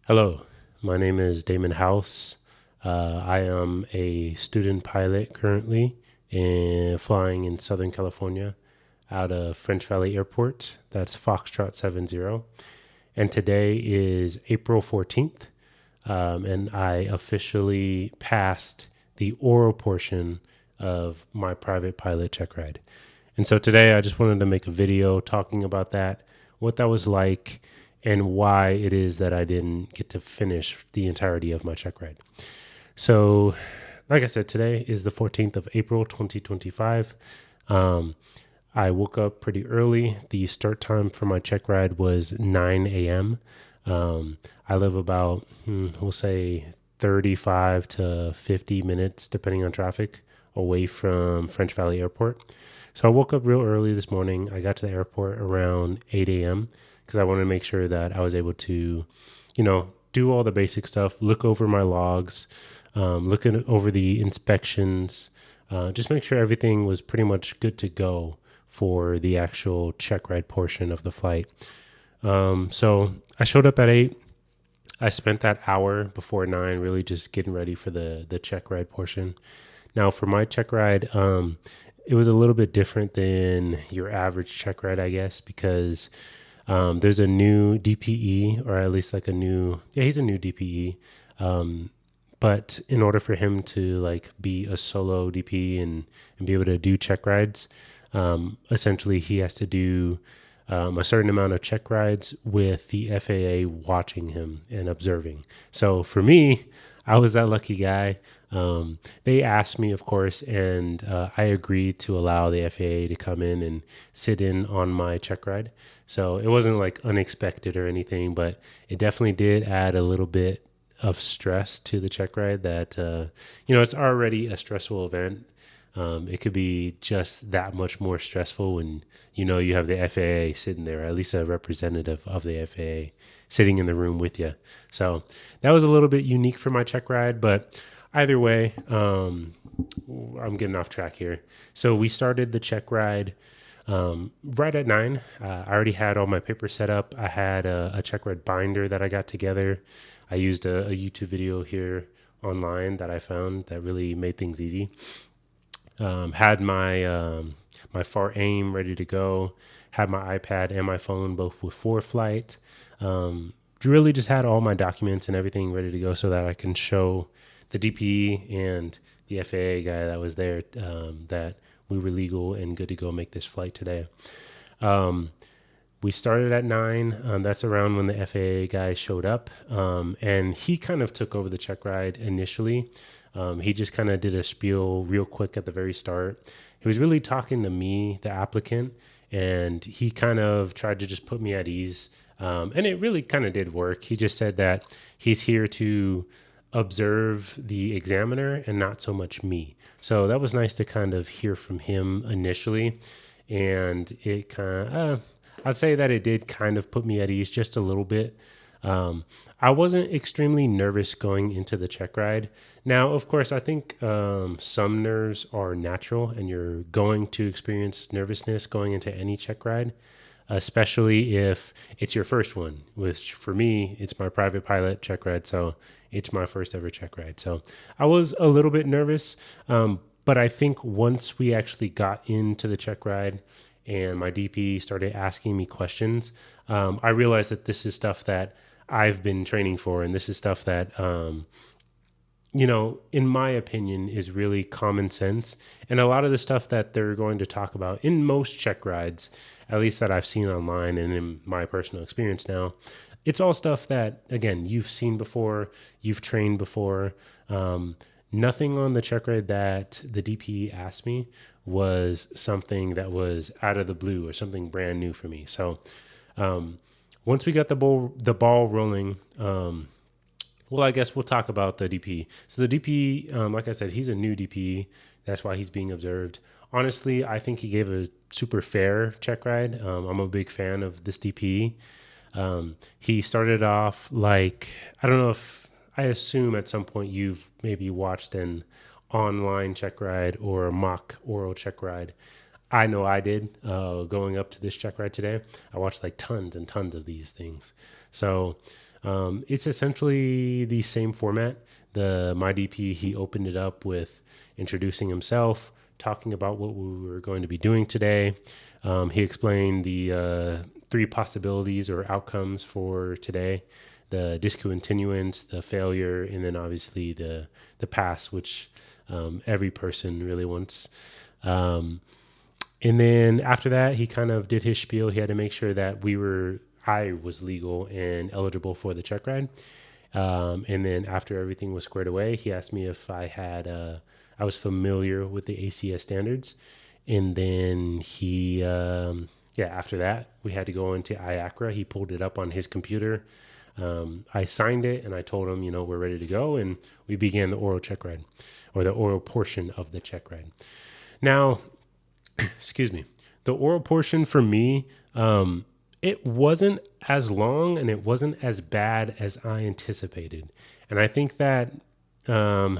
Hello, my name is Damon House. I am a student pilot currently flying in Southern California out of French Valley Airport. That's Foxtrot 70. And today is April 14th, and I officially passed the oral portion of my private pilot check ride. And so today I just wanted to make a video talking about that, what that was like, and why it is that I didn't get to finish the entirety of my check ride. So, like I said, today is the 14th of April, 2025. Um, I woke up pretty early. The start time for my check ride was 9 a.m. I live about, we'll say, 35 to 50 minutes, depending on traffic, away from French Valley Airport. So I woke up real early this morning. I got to the airport around 8 a.m. because I wanted to make sure that I was able to, do all the basic stuff, look over my logs, over the inspections, just make sure everything was pretty much good to go for the actual check ride portion of the flight. So I showed up at 8. I spent that hour before 9 really just getting ready for the check ride portion. Now, for my check ride, it was a little bit different than your average check ride, I guess, because there's a new DPE, or at least like he's a new DPE. But in order for him to like be a solo DP and be able to do check rides, essentially he has to do a certain amount of check rides with the FAA watching him and observing. So for me, I was that lucky guy. They asked me, of course, and I agreed to allow the FAA to come in and sit in on my check ride. So it wasn't like unexpected or anything, but it definitely did add a little bit of stress to the check ride that, it's already a stressful event. It could be just that much more stressful when you have the FAA sitting there, at least a representative of the FAA sitting in the room with you. So that was a little bit unique for my check ride, but either way, I'm getting off track here. So we started the check ride right at 9. I already had all my papers set up. I had a check ride binder that I got together. I used a YouTube video here online that I found that really made things easy. Had my far aim ready to go. Had my iPad and my phone both with ForeFlight. Really just had all my documents and everything ready to go so that I can show the DPE and the FAA guy that was there that we were legal and good to go make this flight today. We started at 9. That's around when the FAA guy showed up. And he kind of took over the check ride initially. He just kind of did a spiel real quick at the very start. He was really talking to me, the applicant, and he kind of tried to just put me at ease. And it really kind of did work. He just said that he's here to observe the examiner and not so much me. So that was nice to kind of hear from him initially. And it kind of, I'd say that it did kind of put me at ease just a little bit. I wasn't extremely nervous going into the check ride. Now, of course, I think some nerves are natural, and you're going to experience nervousness going into any check ride, especially if it's your first one, which for me, it's my private pilot check ride. So it's my first ever check ride. So I was a little bit nervous, but I think once we actually got into the check ride and my DP started asking me questions, I realized that this is stuff that I've been training for, and this is stuff that, in my opinion, is really common sense. And a lot of the stuff that they're going to talk about in most check rides, at least that I've seen online and in my personal experience now, it's all stuff that, again, you've seen before, you've trained before. Nothing on the check ride that the DP asked me was something that was out of the blue or something brand new for me. So once we got the ball rolling, well, I guess we'll talk about the DP. So the DP, like I said, he's a new DP. That's why he's being observed. Honestly, I think he gave a super fair check ride. I'm a big fan of this DP. He started off like, I don't know if, I assume at some point you've maybe watched an online check ride or a mock oral check ride. I know I did going up to this check ride today. I watched like tons and tons of these things. So It's essentially the same format. My DP, he opened it up with introducing himself, talking about what we were going to be doing today. He explained the three possibilities or outcomes for today: the discontinuance, the failure, and then obviously the pass, which every person really wants. And then after that, he kind of did his spiel. He had to make sure that I was legal and eligible for the check ride. And then after everything was squared away, he asked me if I was familiar with the ACS standards. And then after that, we had to go into IACRA. He pulled it up on his computer. I signed it and I told him, we're ready to go. And we began the oral check ride, or the oral portion of the check ride. Now, excuse me, the oral portion for me, it wasn't as long and it wasn't as bad as I anticipated. And I think that, I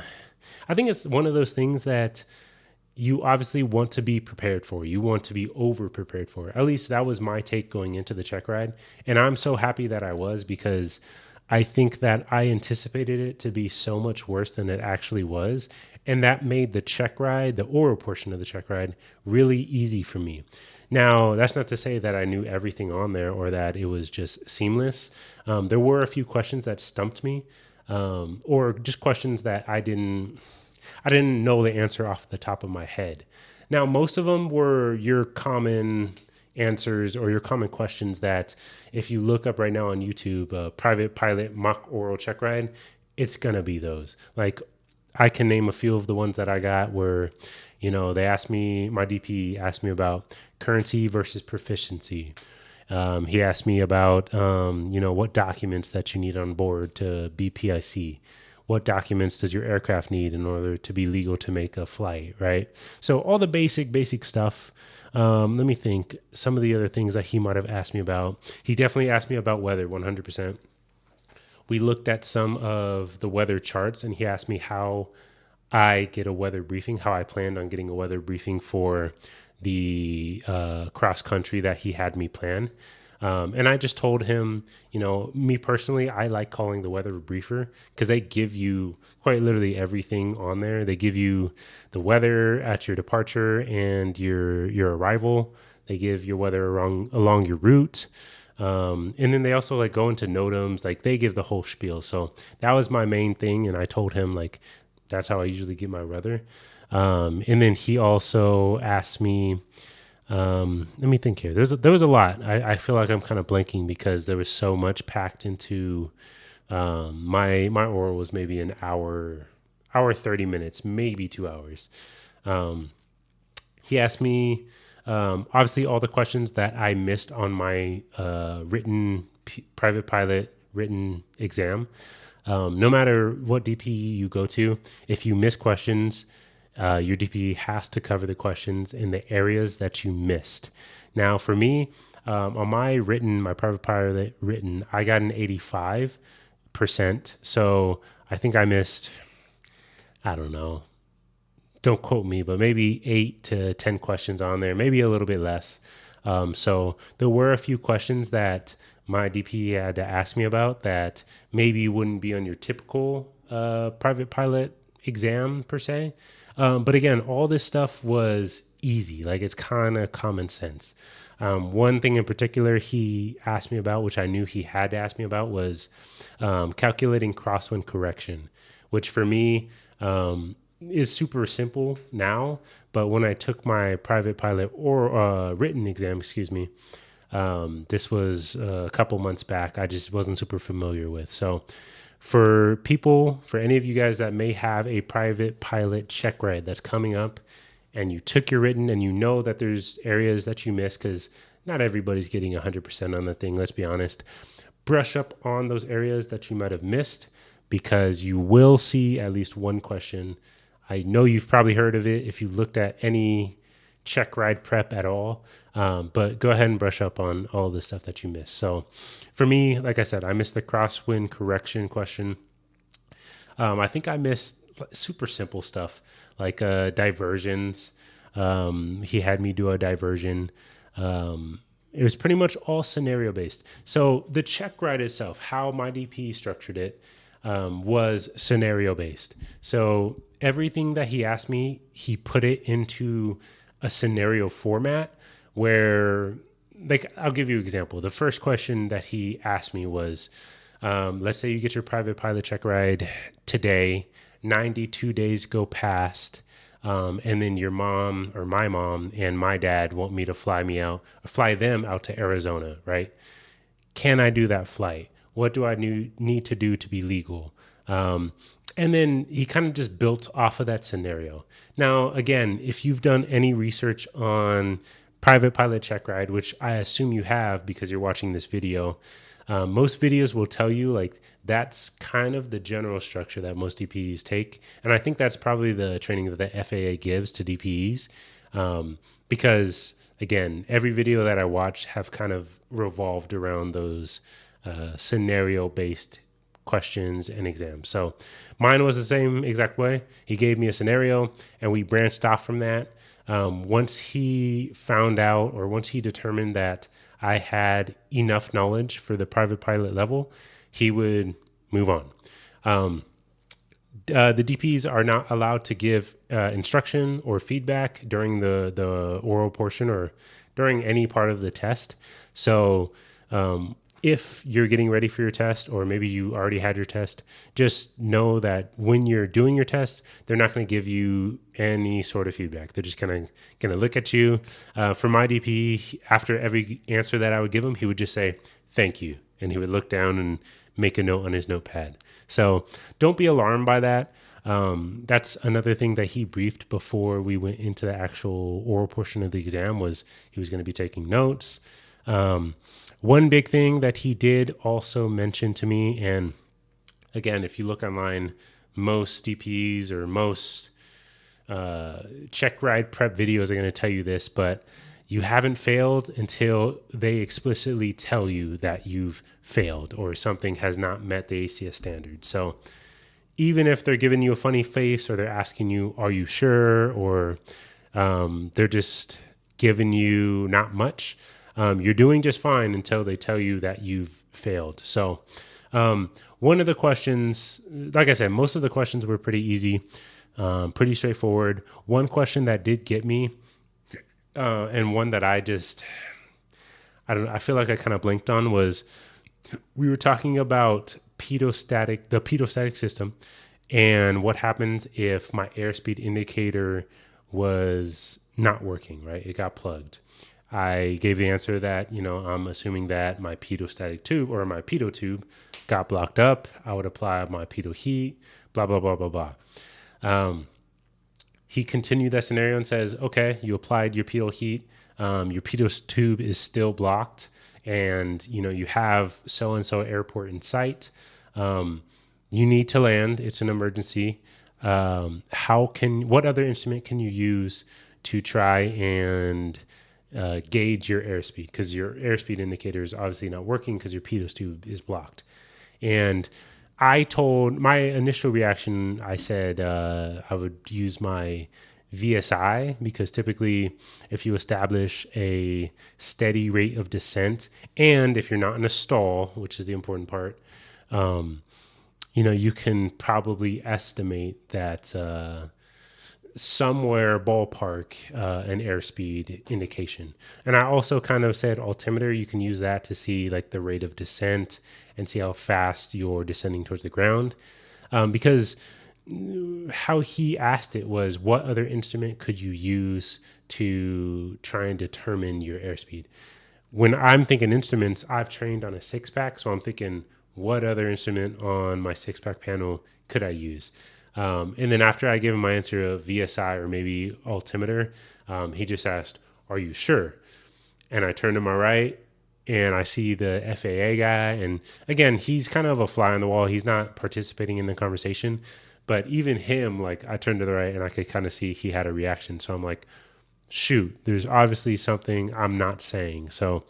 think it's one of those things that you obviously want to be prepared for. You want to be over prepared for. At least that was my take going into the check ride. And I'm so happy that I was, because I think that I anticipated it to be so much worse than it actually was. And that made the check ride, the oral portion of the check ride, really easy for me. Now, that's not to say that I knew everything on there or that it was just seamless. There were a few questions that stumped me, or just questions that I didn't know the answer off the top of my head. Now, most of them were your common answers or your common questions that if you look up right now on YouTube, private pilot mock oral check ride, it's going to be those. Like, I can name a few of the ones that I got where, they asked me, my DP asked me about currency versus proficiency. He asked me about, what documents that you need on board to be PIC. What documents does your aircraft need in order to be legal to make a flight, right? So all the basic stuff. Let me think. Some of the other things that he might have asked me about. He definitely asked me about weather, 100%. We looked at some of the weather charts, and he asked me how I get a weather briefing, how I planned on getting a weather briefing for the cross country that he had me plan. And I just told him, me personally, I like calling the weather briefer because they give you quite literally everything on there. They give you the weather at your departure and your arrival. They give your weather along your route. And then they also go into NOTAMs, they give the whole spiel. So that was my main thing. And I told him that's how I usually get my weather. And then he also asked me, let me think here. There was a lot. I feel like I'm kind of blanking because there was so much packed into, my oral was maybe an hour 30 minutes, maybe 2 hours. He asked me, obviously all the questions that I missed on my, private pilot written exam. No matter what DP you go to, if you miss questions, your DP has to cover the questions in the areas that you missed. Now, for me, on my private pilot written, I got an 85%. So I think I missed, I don't know, don't quote me, but maybe 8 to 10 questions on there, maybe a little bit less. So there were a few questions that my DP had to ask me about that maybe wouldn't be on your typical private pilot exam per se. But again, all this stuff was easy. It's kind of common sense. One thing in particular he asked me about, which I knew he had to ask me about, was calculating crosswind correction, which for me is super simple now. But when I took my private pilot or written exam, this was a couple months back, I just wasn't super familiar with. So for any of you guys that may have a private pilot check ride that's coming up and you took your written and that there's areas that you missed, because not everybody's getting 100% on the thing, let's be honest, brush up on those areas that you might have missed, because you will see at least one question. I know you've probably heard of it if you looked at any check ride prep at all, but go ahead and brush up on all the stuff that you missed. So for me, like I said, I missed the crosswind correction question. I think I missed super simple stuff like diversions. He had me do a diversion. And It was pretty much all scenario based. So the check ride itself, how my DP structured it, was scenario based. So everything that he asked me, he put it into a scenario format where, like, I'll give you an example. The first question that he asked me was, let's say you get your private pilot check ride today, 92 days go past, and then your mom or my mom and my dad want me to fly them out to Arizona, right? Can I do that flight? What do I need to do to be legal? And then he kind of just built off of that scenario. Now, again, if you've done any research on private pilot check ride, which I assume you have because you're watching this video, most videos will tell you like that's kind of the general structure that most DPEs take. And I think that's probably the training that the FAA gives to DPEs, because again, every video that I watch have kind of revolved around those scenario based questions and exams. So mine was the same exact way. He gave me a scenario and we branched off from that. Once he found out, or once he determined that I had enough knowledge for the private pilot level, he would move on. The DPs are not allowed to give instruction or feedback during the oral portion or during any part of the test. So if you're getting ready for your test, or maybe you already had your test, just know that when you're doing your test, they're not going to give you any sort of feedback. They're just kind of going to look at you. For my DP, after every answer that I would give him, he would just say, "Thank you." And he would look down and make a note on his notepad. So don't be alarmed by that. That's another thing that he briefed before we went into the actual oral portion of the exam, was he was going to be taking notes. One big thing that he did also mention to me, and again, if you look online, most DPs or most check ride prep videos are going to tell you this, but you haven't failed until they explicitly tell you that you've failed or something has not met the ACS standard. So even if they're giving you a funny face, or they're asking you, "Are you sure?" or they're just giving you not much, you're doing just fine until they tell you that you've failed. So one of the questions, like I said, most of the questions were pretty easy, pretty straightforward. One question that did get me, and one that I feel like I kind of blinked on, was we were talking about the pedostatic system, and what happens if my airspeed indicator was not working, right? It got plugged. I gave the answer that, I'm assuming that my pedostatic tube, or my pedo tube, got blocked up. I would apply my pedo heat, blah, blah, blah, blah, blah. He continued that scenario and says, "Okay, you applied your pedo heat. Your pedo tube is still blocked, and you have so-and-so airport in sight. You need to land. It's an emergency. What other instrument can you use to try and gauge your airspeed? Because your airspeed indicator is obviously not working because your pedo tube is blocked." And my initial reaction, I said I would use my VSI, because typically if you establish a steady rate of descent, and if you're not in a stall, which is the important part, you can probably estimate that somewhere ballpark an airspeed indication. And I also kind of said altimeter, you can use that to see like the rate of descent and see how fast you're descending towards the ground. Because how he asked it was, what other instrument could you use to try and determine your airspeed? When I'm thinking instruments, I've trained on a 6-pack, so I'm thinking, what other instrument on my 6-pack panel could I use? And then after I gave him my answer of VSI or maybe altimeter, he just asked, "Are you sure?" And I turned to my right and I see the FAA guy. And again, he's kind of a fly on the wall. He's not participating in the conversation. But even him, like, I turned to the right and I could kind of see he had a reaction. So I'm like, shoot, there's obviously something I'm not saying. So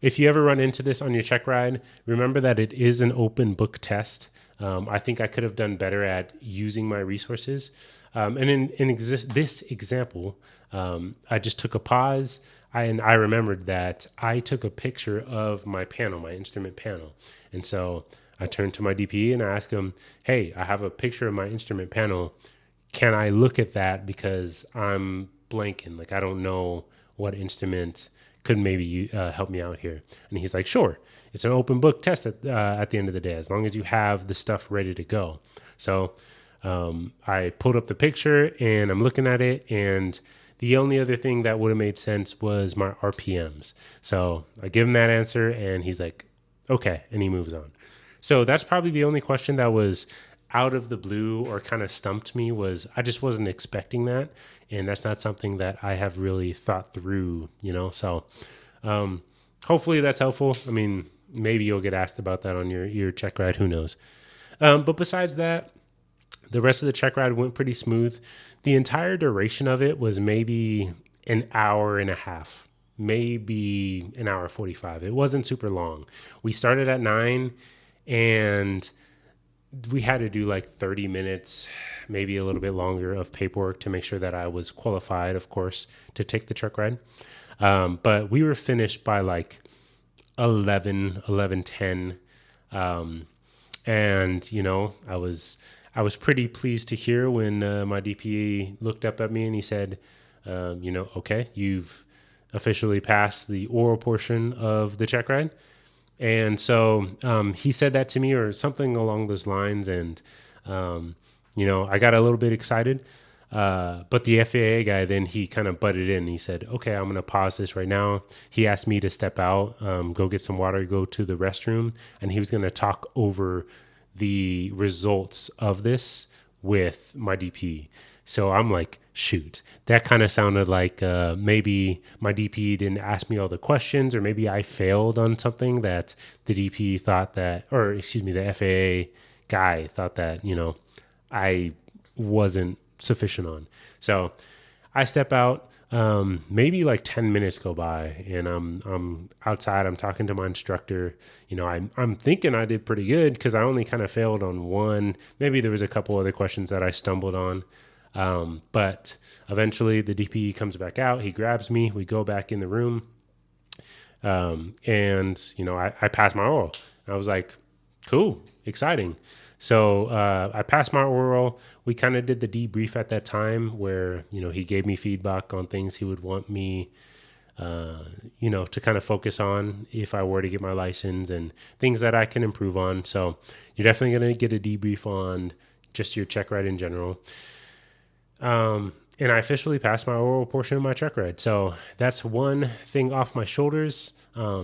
if you ever run into this on your check ride, remember that it is an open book test. I think I could have done better at using my resources. And in this example, I just took a pause. I remembered that I took a picture of my panel, my instrument panel. And so I turned to my DP and I asked him, hey, I have a picture of my instrument panel. Can I look at that because I'm blanking? Like, I don't know what instrument could maybe help me out here. And he's like, sure. It's an open book test at the end of the day, as long as you have the stuff ready to go. So I pulled up the picture and I'm looking at it, and the only other thing that would have made sense was my RPMs. So I give him that answer and he's like, okay. And he moves on. So that's probably the only question that was out of the blue or kind of stumped me. Was I just wasn't expecting that. And that's not something that I have really thought through, So hopefully that's helpful. I mean, maybe you'll get asked about that on your check ride. Who knows? But besides that, the rest of the check ride went pretty smooth. The entire duration of it was maybe an hour and a half, maybe an hour 45. It wasn't super long. We started at 9 and we had to do like 30 minutes, maybe a little bit longer of paperwork to make sure that I was qualified, of course, to take the truck ride. But we were finished by like 11:10. And I was pretty pleased to hear when my DPE looked up at me and he said, okay, you've officially passed the oral portion of the check ride. And so he said that to me or something along those lines. And, I got a little bit excited. But the FAA guy, then he kind of butted in. He said, okay, I'm going to pause this right now. He asked me to step out, go get some water, go to the restroom. And he was going to talk over the results of this with my DP. So I'm like, shoot, that kind of sounded like maybe my DP didn't ask me all the questions, or maybe I failed on something that the DP thought that, or excuse me, the FAA guy thought that, I wasn't sufficient on. So I step out, maybe like 10 minutes go by and I'm outside. I'm talking to my instructor. I'm thinking I did pretty good because I only kind of failed on one. Maybe there was a couple other questions that I stumbled on. But eventually the DP comes back out. He grabs me. We go back in the room. I passed my oral. I was like, cool, exciting. So I passed my oral. We kind of did the debrief at that time where, he gave me feedback on things he would want me, to kind of focus on if I were to get my license and things that I can improve on. So you're definitely going to get a debrief on just your check ride in general. And I officially passed my oral portion of my check ride. So that's one thing off my shoulders.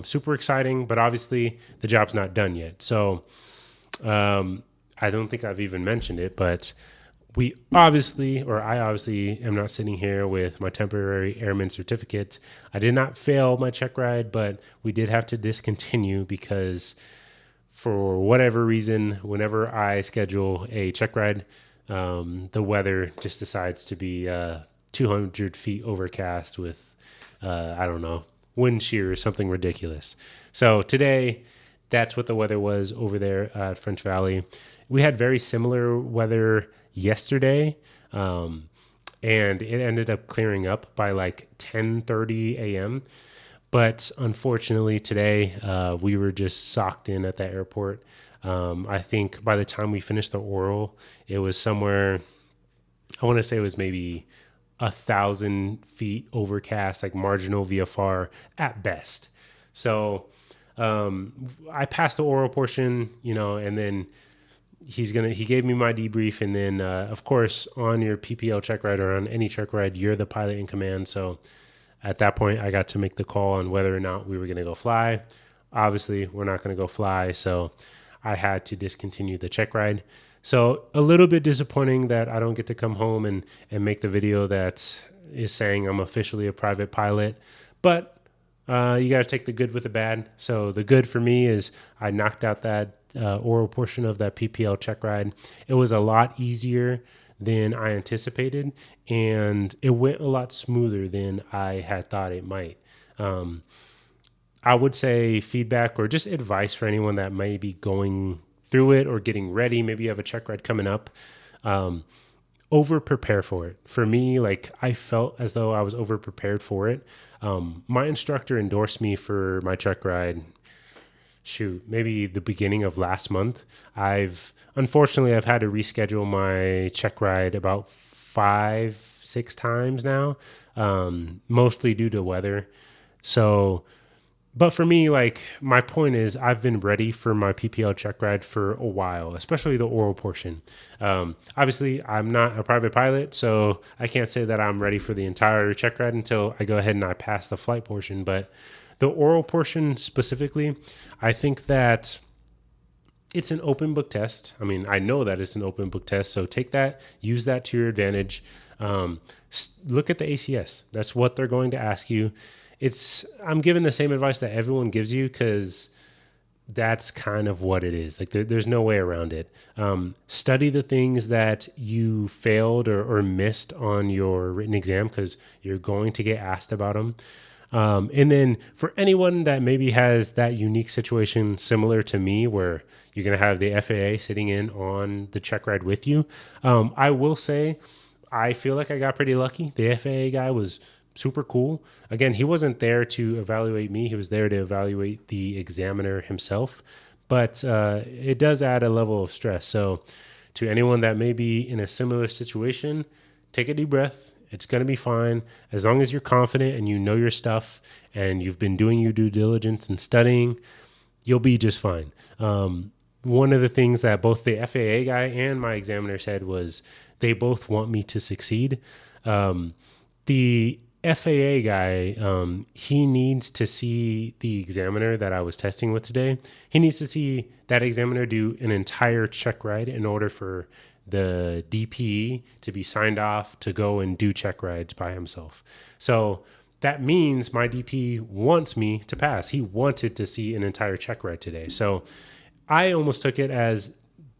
Super exciting, but obviously the job's not done yet. So I don't think I've even mentioned it, but I obviously am not sitting here with my temporary airman certificate. I did not fail my check ride, but we did have to discontinue because for whatever reason, whenever I schedule a check ride, the weather just decides to be 200 feet overcast with, wind shear or something ridiculous. So today, that's what the weather was over there at French Valley. We had very similar weather yesterday, and it ended up clearing up by like 10:30 a.m. But unfortunately today, we were just socked in at the airport. I think by the time we finished the oral, it was somewhere, I want to say it was maybe 1,000 feet overcast, like marginal VFR at best. So I passed the oral portion, and then he gave me my debrief. And then, of course, on your PPL check ride or on any check ride, you're the pilot in command. So at that point, I got to make the call on whether or not we were going to go fly. Obviously, we're not going to go fly. So I had to discontinue the check ride. So a little bit disappointing that I don't get to come home and make the video that is saying I'm officially a private pilot. But you got to take the good with the bad. So the good for me is I knocked out that oral portion of that PPL check ride. It was a lot easier than I anticipated, and it went a lot smoother than I had thought it might. I would say feedback or just advice for anyone that may be going through it or getting ready. Maybe you have a check ride coming up. over prepare for it. For me, like I felt as though I was over prepared for it. My instructor endorsed me for my check ride. Shoot, maybe the beginning of last month. I've had to reschedule my check ride about 5, 6 times now, mostly due to weather. So but for me, like my point is, I've been ready for my PPL check ride for a while, especially the oral portion. Obviously, I'm not a private pilot, so I can't say that I'm ready for the entire check ride until I go ahead and I pass the flight portion. But the oral portion specifically, I think that it's an open book test. I mean, I know that it's an open book test, so take that, use that to your advantage. Look at the ACS. That's what they're going to ask you. I'm giving the same advice that everyone gives you because that's kind of what it is. Like there's no way around it. Study the things that you failed or missed on your written exam because you're going to get asked about them. And then for anyone that maybe has that unique situation similar to me where you're going to have the FAA sitting in on the check ride with you, I will say I feel like I got pretty lucky. The FAA guy was super cool. Again, he wasn't there to evaluate me. He was there to evaluate the examiner himself. But it does add a level of stress. So to anyone that may be in a similar situation, take a deep breath. It's going to be fine. As long as you're confident and you know your stuff and you've been doing your due diligence and studying, you'll be just fine. One of the things that both the FAA guy and my examiner said was they both want me to succeed. The FAA guy, he needs to see the examiner that I was testing with today. He needs to see that examiner do an entire check ride in order for the DPE to be signed off to go and do check rides by himself. So that means my DP wants me to pass. He wanted to see an entire check ride today. So I almost took it as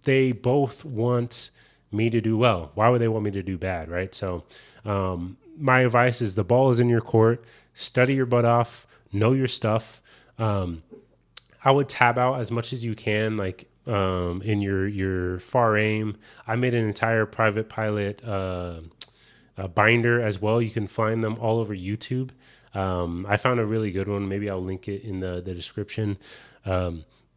they both want me to do well. Why would they want me to do bad, right? So my advice is the ball is in your court. Study your butt off. Know your stuff. I would tab out as much as you can, like in your far aim. I made an entire private pilot binder as well. You can find them all over YouTube. I found a really good one. Maybe I'll link it in the description.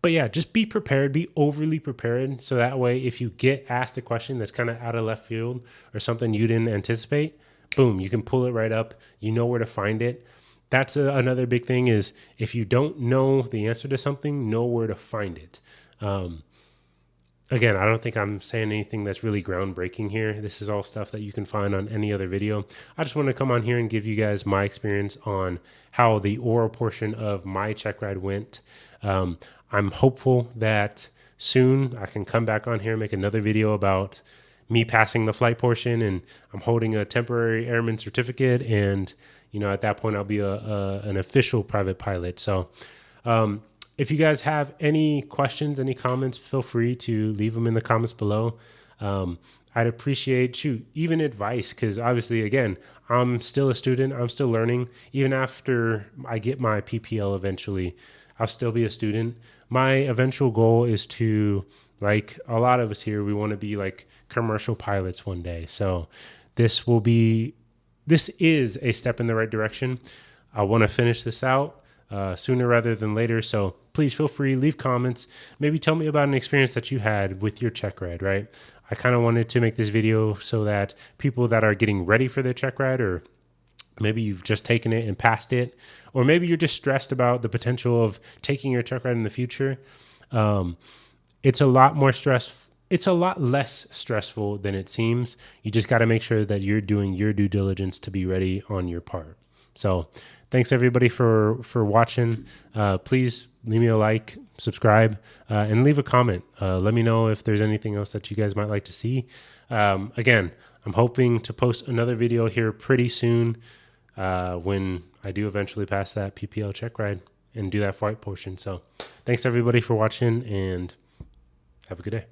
But yeah, just be prepared, be overly prepared. So that way, if you get asked a question that's kind of out of left field or something you didn't anticipate, boom, you can pull it right up. You know where to find it. That's another big thing is if you don't know the answer to something, know where to find it. Again, I don't think I'm saying anything that's really groundbreaking here. This is all stuff that you can find on any other video. I just want to come on here and give you guys my experience on how the oral portion of my check ride went. I'm hopeful that soon I can come back on here and make another video about me passing the flight portion, and I'm holding a temporary airman certificate. And, you know, at that point I'll be an official private pilot. So, if you guys have any questions, any comments, feel free to leave them in the comments below. I'd appreciate even advice, because obviously, again, I'm still a student. I'm still learning. Even after I get my PPL eventually, I'll still be a student. My eventual goal is to, like a lot of us here, we want to be like commercial pilots one day. So this is a step in the right direction. I want to finish this out sooner rather than later. So please feel free, leave comments. Maybe tell me about an experience that you had with your check ride, right? I kind of wanted to make this video so that people that are getting ready for their check ride, or maybe you've just taken it and passed it, or maybe you're just stressed about the potential of taking your check ride in the future. It's a lot more stress. It's a lot less stressful than it seems. You just got to make sure that you're doing your due diligence to be ready on your part. So thanks everybody for watching. Please leave me a like, subscribe, and leave a comment. Let me know if there's anything else that you guys might like to see. Again, I'm hoping to post another video here pretty soon when I do eventually pass that PPL check ride and do that flight portion. So thanks everybody for watching, and have a good day.